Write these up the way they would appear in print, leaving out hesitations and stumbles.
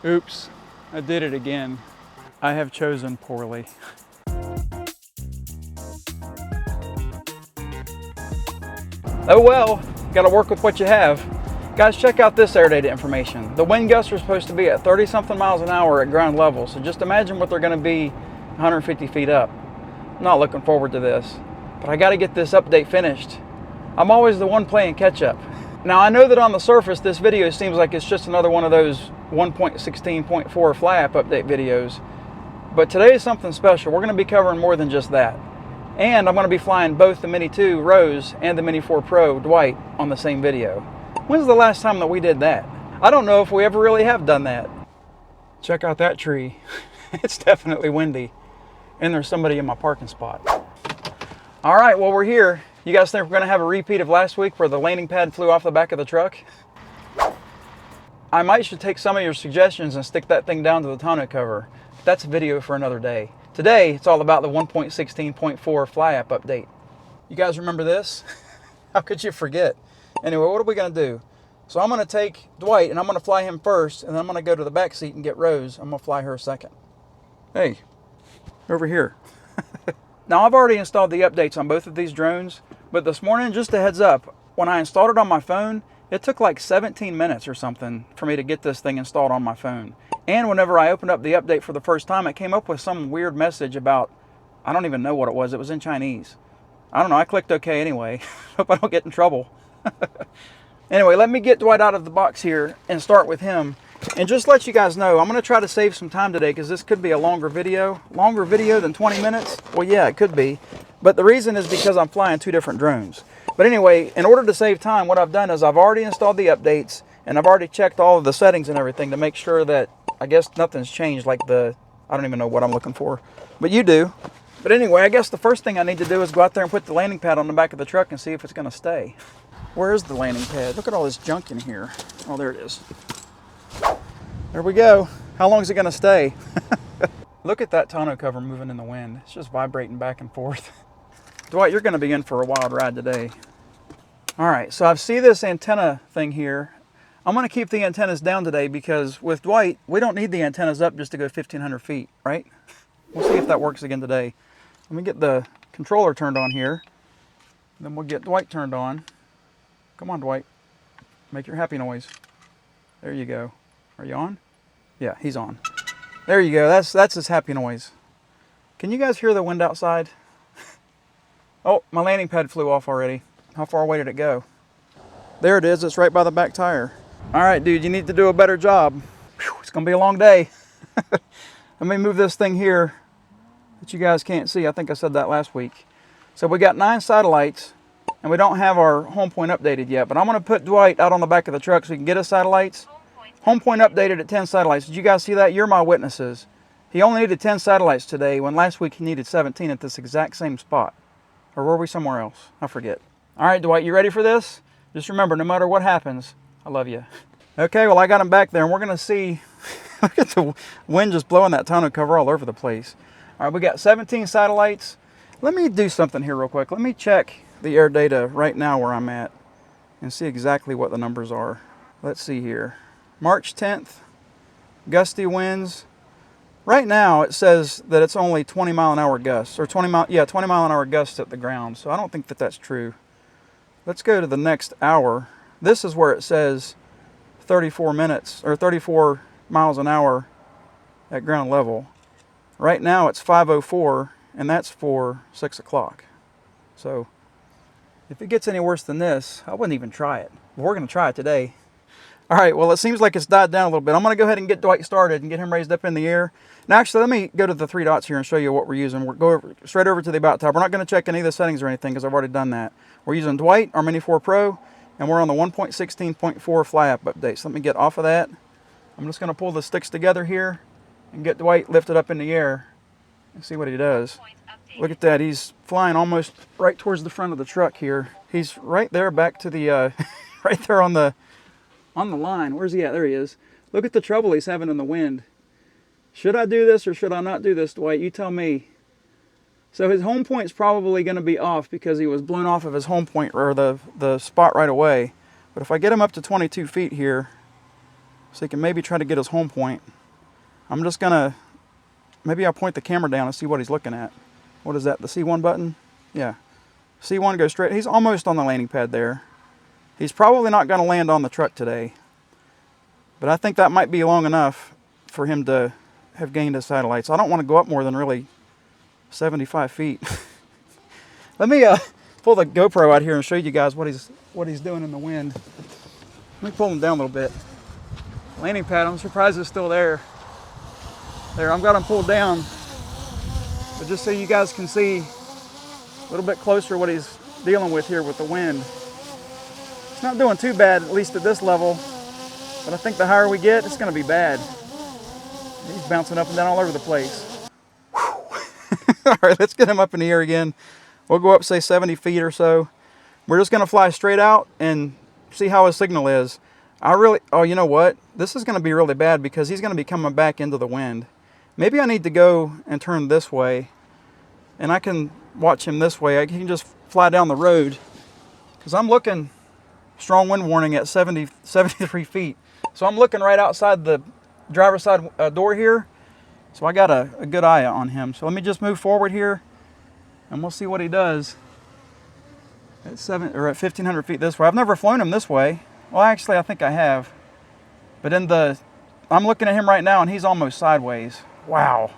Oops, I did it again. I have chosen poorly. Oh well, gotta work with what you have. Guys, check out this air data information. The wind gusts are supposed to be at 30-something miles an hour at ground level, so just imagine what they're gonna be 150 feet up. I'm not looking forward to this, but I gotta get this update finished. I'm always the one playing catch up. Now I know that on the surface this video seems like it's just another one of those 1.16.4 Fly App update videos, but today is something special. We're gonna be covering more than just that. And I'm gonna be flying both the Mini 2 Rose and the Mini 4 Pro Dwight on the same video. When's the last time that we did that? I don't know if we ever really have done that. Check out that tree. It's definitely windy. And there's somebody in my parking spot. All right, well, we're here. You guys think we're gonna have a repeat of last week where the landing pad flew off the back of the truck? I might should take some of your suggestions and stick that thing down to the tonneau cover. But that's a video for another day. Today, it's all about the 1.16.4 Fly App update. You guys remember this? How could you forget? Anyway, what are we gonna do? So I'm gonna take Dwight and I'm gonna fly him first, and then I'm gonna go to the back seat and get Rose. I'm gonna fly her second. Hey, over here. Now I've already installed the updates on both of these drones, but this morning, just a heads up, when I installed it on my phone, it took like 17 minutes or something for me to get this thing installed on my phone. And whenever I opened up the update for the first time, it came up with some weird message about, I don't even know what it was in Chinese. I don't know, I clicked OK anyway. Hope I don't get in trouble. Anyway, let me get Dwight out of the box here and start with him. And just let you guys know, I'm going to try to save some time today because this could be a longer video. Longer video than 20 minutes? Well, yeah, it could be. But the reason is because I'm flying two different drones. But anyway, in order to save time, what I've done is I've already installed the updates and I've already checked all of the settings and everything to make sure that, I guess nothing's changed, like I don't even know what I'm looking for. But you do. But anyway, I guess the first thing I need to do is go out there and put the landing pad on the back of the truck and see if it's going to stay. Where is the landing pad? Look at all this junk in here. Oh, there it is. There we go. How long is it going to stay? Look at that tonneau cover moving in the wind. It's just vibrating back and forth. Dwight, you're going to be in for a wild ride today. All right, so I see this antenna thing here. I'm going to keep the antennas down today because with Dwight, we don't need the antennas up just to go 1,500 feet, right? We'll see if that works again today. Let me get the controller turned on here. Then we'll get Dwight turned on. Come on, Dwight. Make your happy noise. There you go. Are you on? Yeah, he's on. There you go. That's his happy noise. Can you guys hear the wind outside? Oh, my landing pad flew off already. How far away did it go? There it is. It's right by the back tire. All right, dude, you need to do a better job. Whew, it's going to be a long day. Let me move this thing here that you guys can't see. I think I said that last week. So we got 9 satellites. And we don't have our home point updated yet, but I'm going to put Dwight out on the back of the truck so he can get his satellites. Home point updated at 10 satellites. Did you guys see that? You're my witnesses. He only needed 10 satellites today when last week he needed 17 at this exact same spot. Or were we somewhere else? I forget. All right, Dwight, you ready for this? Just remember, no matter what happens, I love you. Okay, well, I got him back there, and we're going to see. Look at the wind just blowing that tonneau cover all over the place. All right, we got 17 satellites. Let me do something here real quick. Let me check the air data right now where I'm at and see exactly what the numbers are. Let's see here. March 10th, gusty winds. Right now it says that it's only 20 mile an hour gusts, or 20 mile an hour gusts at the ground. So I don't think that that's true. Let's go to the next hour. This is where it says 34 minutes or 34 miles an hour at ground level. Right now it's 5:04 and that's for 6 o'clock. So if it gets any worse than this, I wouldn't even try it. We're going to try it today. All right, well, it seems like it's died down a little bit. I'm going to go ahead and get Dwight started and get him raised up in the air. Now, actually, let me go to the 3 dots here and show you what we're using. We'll go straight over to the About tab. We're not going to check any of the settings or anything because I've already done that. We're using Dwight, our Mini 4 Pro, and we're on the 1.16.4 Fly App update. So let me get off of that. I'm just going to pull the sticks together here and get Dwight lifted up in the air and see what he does. Look at that. He's flying almost right towards the front of the truck here. He's right there back to the, right there on the line. Where's he at? There he is. Look at the trouble he's having in the wind. Should I do this or should I not do this, Dwight? You tell me. So his home point's probably going to be off because he was blown off of his home point, or the spot right away. But if I get him up to 22 feet here, so he can maybe try to get his home point. I'm just gonna, maybe I'll point the camera down and see what he's looking at. What is that, the C1 button? Yeah. C1 goes straight. He's almost on the landing pad there. He's probably not gonna land on the truck today, but I think that might be long enough for him to have gained his satellites. I don't want to go up more than really 75 feet. Let me pull the GoPro out here and show you guys what he's doing in the wind. Let me pull him down a little bit. Landing pad, I'm surprised it's still there. There, I've got him pulled down. But just so you guys can see a little bit closer what he's dealing with here with the wind. It's not doing too bad, at least at this level. But I think the higher we get, it's going to be bad. He's bouncing up and down all over the place. All right, let's get him up in the air again. We'll go up, say, 70 feet or so. We're just going to fly straight out and see how his signal is. Oh, you know what? This is going to be really bad because he's going to be coming back into the wind. Maybe I need to go and turn this way, and I can watch him this way. I can just fly down the road because I'm looking strong wind warning at 73 feet. So I'm looking right outside the driver's side door here. So I got a good eye on him. So let me just move forward here and we'll see what he does at 1,500 feet this way. I've never flown him this way. Well, actually, I think I have. But I'm looking at him right now and he's almost sideways. Wow.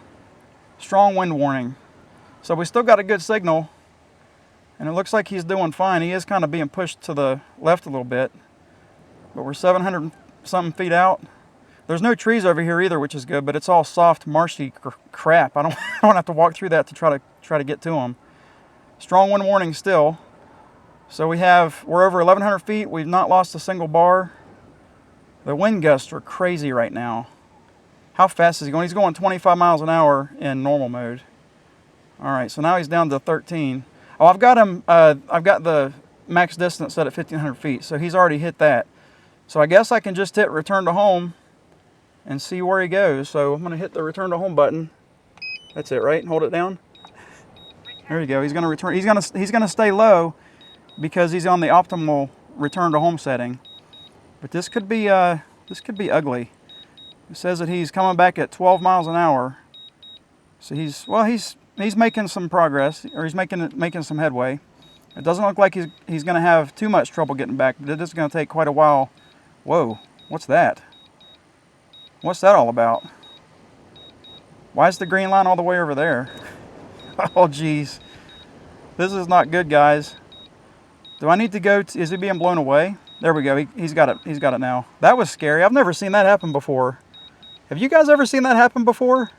Strong wind warning. So we still got a good signal and it looks like he's doing fine. He is kind of being pushed to the left a little bit, but we're 700 something feet out. There's no trees over here either, which is good, but it's all soft, marshy crap. I don't have to walk through that to try to get to them. Strong wind warning still. So we're over 1,100 feet. We've not lost a single bar. The wind gusts are crazy right now. How fast is he going? He's going 25 miles an hour in normal mode. All right, so now he's down to 13. Oh, I've got him. I've got the max distance set at 1,500 feet, so he's already hit that. So I guess I can just hit return to home and see where he goes. So I'm going to hit the return to home button. That's it, right? Hold it down. There you go. He's going to return. He's going to stay low because he's on the optimal return to home setting. But this could be ugly. It says that he's coming back at 12 miles an hour. So he's making some progress, or he's making some headway. It doesn't look like he's going to have too much trouble getting back, but it is going to take quite a while. Whoa, what's that? What's that all about? Why is the green line all the way over there? Oh, geez. This is not good, guys. Do I need to go is he being blown away? There we go. He's got it. He's got it now. That was scary. I've never seen that happen before. Have you guys ever seen that happen before?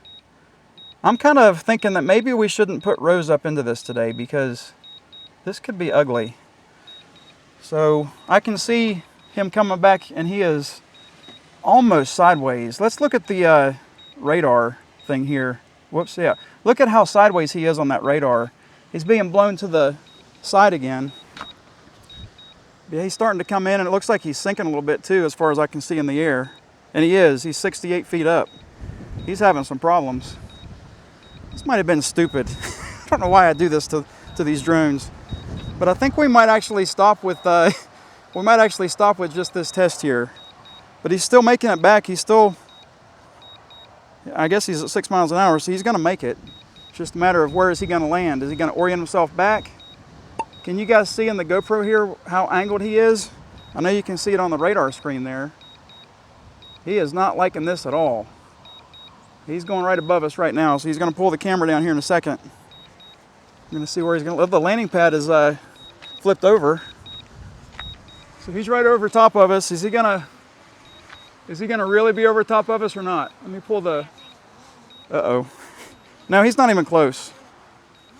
I'm kind of thinking that maybe we shouldn't put Rose up into this today because this could be ugly. So I can see him coming back and he is almost sideways. Let's look at the radar thing here. Whoops, yeah. Look at how sideways he is on that radar. He's being blown to the side again. Yeah, he's starting to come in and it looks like he's sinking a little bit too as far as I can see in the air. And he is. He's 68 feet up. He's having some problems. This might have been stupid. I don't know why I do this to these drones. But I think we might actually stop with just this test here. But he's still making it back. He's still, I guess he's at 6 miles an hour, so he's going to make it. It's just a matter of where is he going to land. Is he going to orient himself back? Can you guys see in the GoPro here how angled he is? I know you can see it on the radar screen there. He is not liking this at all. He's going right above us right now, so he's going to pull the camera down here in a second. I'm going to see where he's going to live. The landing pad is flipped over. So he's right over top of us. Is he gonna really be over top of us or not? Let me pull the, uh-oh. No, he's not even close.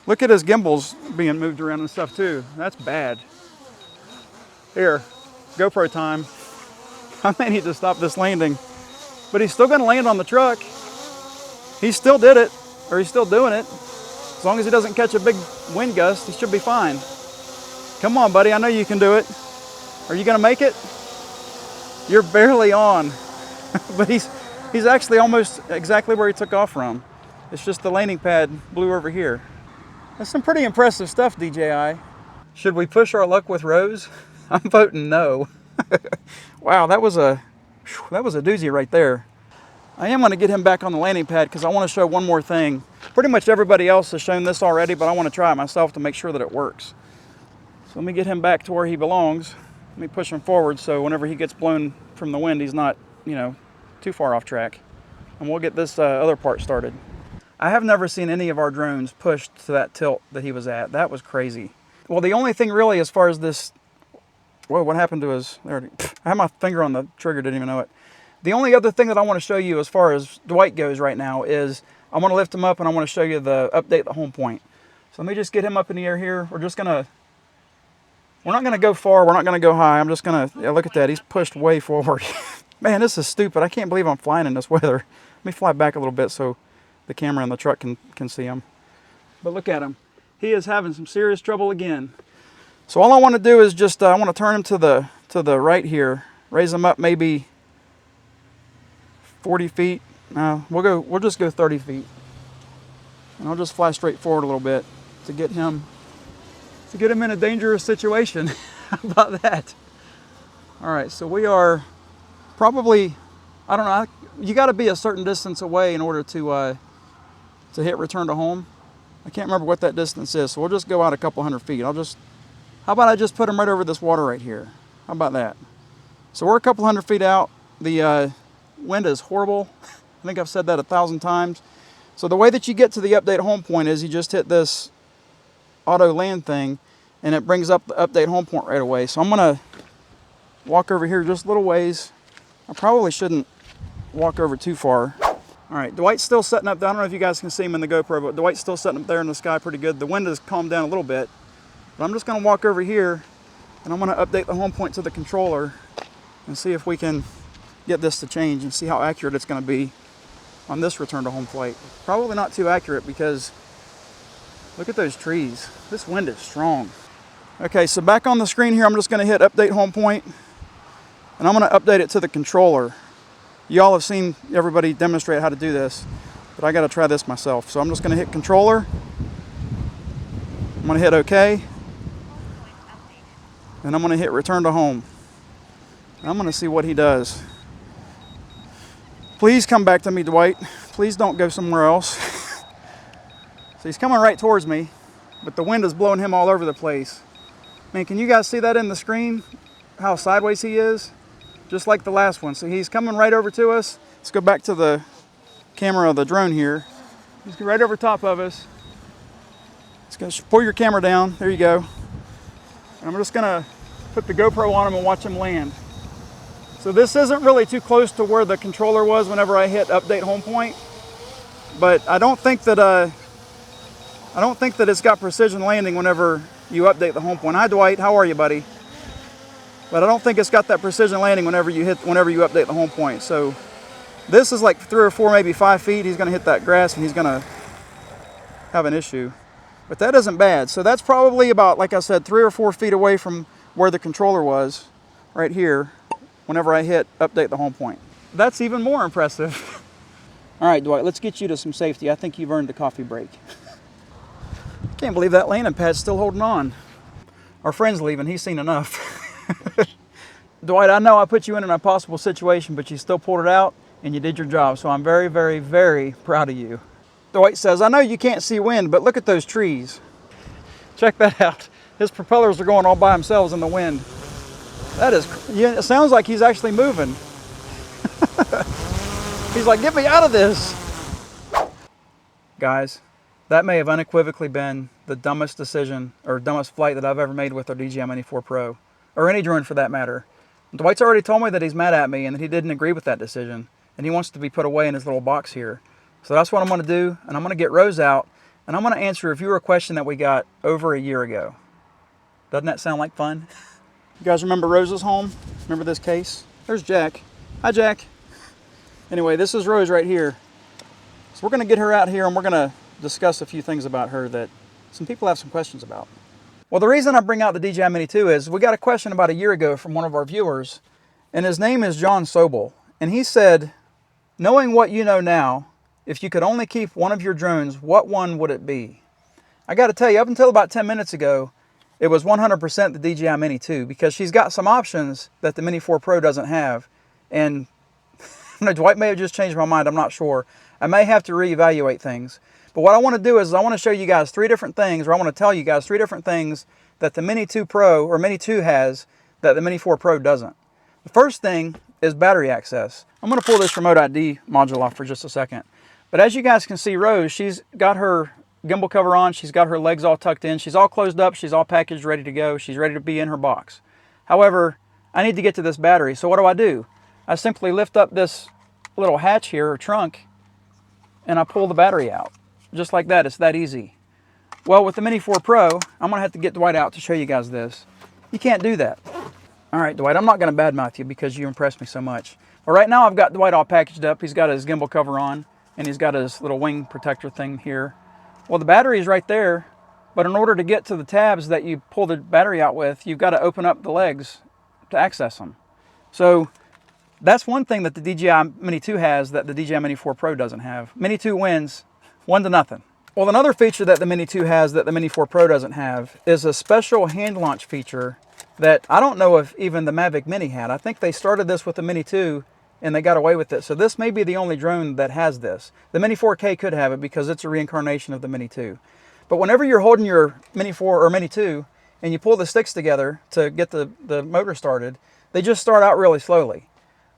Look at his gimbals being moved around and stuff too. That's bad. Here, GoPro time. I may need to stop this landing. But he's still gonna land on the truck. He still did it, or he's still doing it. As long as he doesn't catch a big wind gust, he should be fine. Come on, buddy, I know you can do it. Are you gonna make it? You're barely on. But he's actually almost exactly where he took off from. It's just the landing pad blew over here. That's some pretty impressive stuff, DJI. Should we push our luck with Rose? I'm voting no. Wow, that was a doozy right there. I am going to get him back on the landing pad because I want to show one more thing. Pretty much everybody else has shown this already, but I want to try it myself to make sure that it works. So let me get him back to where he belongs. Let me push him forward so whenever he gets blown from the wind, he's not, you know, too far off track. And we'll get this other part started. I have never seen any of our drones pushed to that tilt that he was at. That was crazy. Well, the only thing really as far as this, whoa, what happened to his, there, I had my finger on the trigger, didn't even know it. The only other thing that I want to show you as far as Dwight goes right now is I want to lift him up and I want to show you the update the home point. So let me just get him up in the air here. We're not going to go far. We're not going to go high. I'm just going to, yeah, look at that. He's pushed way forward. Man, this is stupid. I can't believe I'm flying in this weather. Let me fly back a little bit so the camera in the truck can see him. But look at him. He is having some serious trouble again. So all I want to do is just, I want to turn him to the right here. Raise him up maybe 40 feet. We'll just go 30 feet. And I'll just fly straight forward a little bit to get him in a dangerous situation. How about that? All right, so we are probably, I don't know, you got to be a certain distance away in order to hit return to home. I can't remember what that distance is, so we'll just go out a couple hundred feet. How about I just put him right over this water right here? How about that? So we're a couple hundred feet out. The wind is horrible. I think I've said that 1,000 times. So the way that you get to the update home point is you just hit this auto land thing and it brings up the update home point right away. So I'm gonna walk over here just a little ways. I probably shouldn't walk over too far. All right, Dwight's still setting up. I don't know if you guys can see him in the GoPro, but Dwight's still setting up there in the sky pretty good. The wind has calmed down a little bit, but I'm just gonna walk over here and I'm gonna update the home point to the controller and see if we can get this to change and see how accurate it's gonna be on this return to home flight. Probably not too accurate because look at those trees. This wind is strong. Okay, so back on the screen here, I'm just gonna hit update home point and I'm gonna update it to the controller. Y'all have seen everybody demonstrate how to do this, but I gotta try this myself. So I'm just gonna hit controller. I'm gonna hit OK. And I'm gonna hit return to home. And I'm gonna see what he does. Please come back to me, Dwight. Please don't go somewhere else. So he's coming right towards me, but the wind is blowing him all over the place. Man, can you guys see that in the screen? How sideways he is? Just like the last one. So he's coming right over to us. Let's go back to the camera of the drone here. He's right over top of us. Let's go, pull your camera down. There you go. And I'm just gonna put the GoPro on him and watch him land. So this isn't really too close to where the controller was whenever I hit update home point, but I don't think that it's got precision landing whenever you update the home point. Hi Dwight, how are you, buddy? But I don't think it's got that precision landing whenever you update the home point. So this is like 3 or 4, maybe 5 feet. He's gonna hit that grass and he's gonna have an issue. But that isn't bad. So that's probably about, like I said, 3 or 4 feet away from where the controller was, right here, whenever I hit update the home point. That's even more impressive. All right, Dwight, let's get you to some safety. I think you've earned the coffee break. Can't believe that landing pad's still holding on. Our friend's leaving, he's seen enough. Dwight, I know I put you in an impossible situation, but you still pulled it out and you did your job. So I'm very, very, very proud of you. Dwight says, I know you can't see wind, but look at those trees. Check that out. His propellers are going all by themselves in the wind. That is, yeah, it sounds like he's actually moving. He's like, get me out of this. Guys, that may have unequivocally been the dumbest decision or dumbest flight that I've ever made with our DJI Mini 4 Pro, or any drone for that matter. Dwight's already told me that he's mad at me and that he didn't agree with that decision, and he wants to be put away in his little box here. So that's what I'm going to do, and I'm going to get Rose out, and I'm going to answer a viewer question that we got over a year ago. Doesn't that sound like fun? You guys remember Rose's home? Remember this case? There's Jack. Hi, Jack. Anyway, this is Rose right here. So we're going to get her out here, and we're going to discuss a few things about her that some people have some questions about. Well, the reason I bring out the DJI Mini 2 is we got a question about a year ago from one of our viewers, and his name is John Sobel. And he said, knowing what you know now, if you could only keep one of your drones, what one would it be? I got to tell you, up until about 10 minutes ago, it was 100% the DJI Mini 2 because she's got some options that the Mini 4 Pro doesn't have. And know, Dwight may have just changed my mind. I'm not sure. I may have to reevaluate things. But what I want to do is I want to show you guys 3 different things, or I want to tell you guys 3 different things that the Mini 2 Pro or Mini 2 has that the Mini 4 Pro doesn't. The first thing is battery access. I'm going to pull this remote ID module off for just a second. But as you guys can see, Rose, she's got her gimbal cover on. She's got her legs all tucked in. She's all closed up. She's all packaged, ready to go. She's ready to be in her box. However, I need to get to this battery. So what do? I simply lift up this little hatch here, or trunk, and I pull the battery out. Just like that. It's that easy. Well, with the Mini 4 Pro, I'm going to have to get Dwight out to show you guys this. You can't do that. All right, Dwight, I'm not going to badmouth you because you impressed me so much. Well, right now I've got Dwight all packaged up. He's got his gimbal cover on, and he's got his little wing protector thing here. Well, the battery is right there, but in order to get to the tabs that you pull the battery out with, you've got to open up the legs to access them. So that's one thing that the DJI Mini 2 has that the DJI Mini 4 Pro doesn't have. Mini 2 wins 1-0. Well, another feature that the Mini 2 has that the Mini 4 Pro doesn't have is a special hand launch feature that I don't know if even the Mavic Mini had. I think they started this with the Mini 2 and they got away with it. So this may be the only drone that has this. The Mini 4K could have it because it's a reincarnation of the Mini 2. But whenever you're holding your Mini 4 or Mini 2 and you pull the sticks together to get the motor started, they just start out really slowly.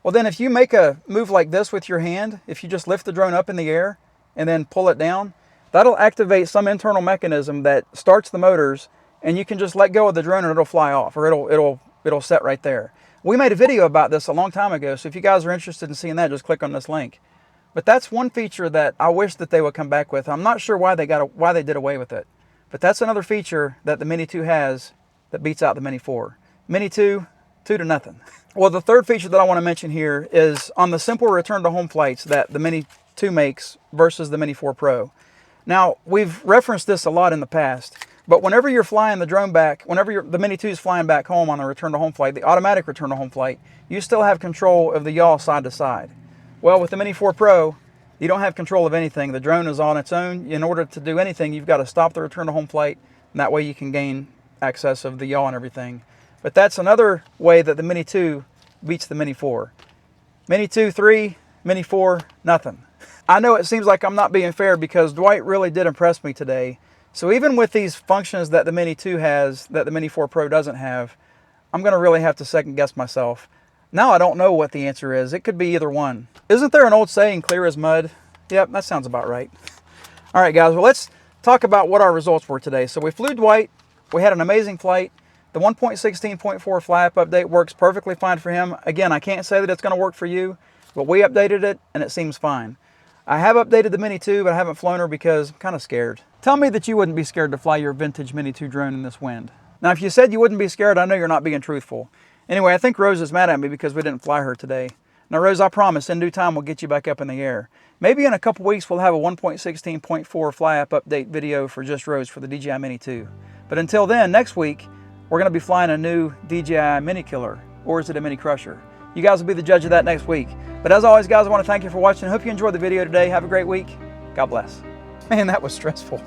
Well, then if you make a move like this with your hand, if you just lift the drone up in the air and then pull it down, that'll activate some internal mechanism that starts the motors, and you can just let go of the drone and it'll fly off, or it'll set right there. We made a video about this a long time ago, so if you guys are interested in seeing that, just click on this link. But that's one feature that I wish that they would come back with. I'm not sure why they did away with it. But that's another feature that the Mini 2 has that beats out the Mini 4. Mini 2, 2-0. Well, the third feature that I want to mention here is on the simple return to home flights that the Mini 2 makes versus the Mini 4 Pro. Now, we've referenced this a lot in the past, but whenever you're flying the drone back, whenever the Mini 2 is flying back home on a return to home flight, the automatic return to home flight, you still have control of the yaw side to side. Well, with the Mini 4 Pro, you don't have control of anything. The drone is on its own. In order to do anything, you've got to stop the return to home flight, and that way you can gain access of the yaw and everything. But that's another way that the Mini 2 beats the Mini 4. Mini 2, 3, Mini 4, nothing. I know it seems like I'm not being fair because Dwight really did impress me today. So even with these functions that the Mini 2 has that the Mini 4 Pro doesn't have, I'm going to really have to second guess myself. Now I don't know what the answer is. It could be either one. Isn't there an old saying, clear as mud? Yep, that sounds about right. All right, guys, well, let's talk about what our results were today. So we flew Dwight. We had an amazing flight. The 1.16.4 Fly App update works perfectly fine for him. Again, I can't say that it's going to work for you, but we updated it and it seems fine. I have updated the Mini 2, but I haven't flown her because I'm kind of scared. Tell me that you wouldn't be scared to fly your vintage Mini 2 drone in this wind. Now, if you said you wouldn't be scared, I know you're not being truthful. Anyway, I think Rose is mad at me because we didn't fly her today. Now, Rose, I promise, in due time, we'll get you back up in the air. Maybe in a couple weeks, we'll have a 1.16.4 Fly App update video for just Rose for the DJI Mini 2. But until then, next week, we're going to be flying a new DJI Mini Killer, or is it a Mini Crusher? You guys will be the judge of that next week. But as always, guys, I want to thank you for watching. I hope you enjoyed the video today. Have a great week. God bless. Man, that was stressful.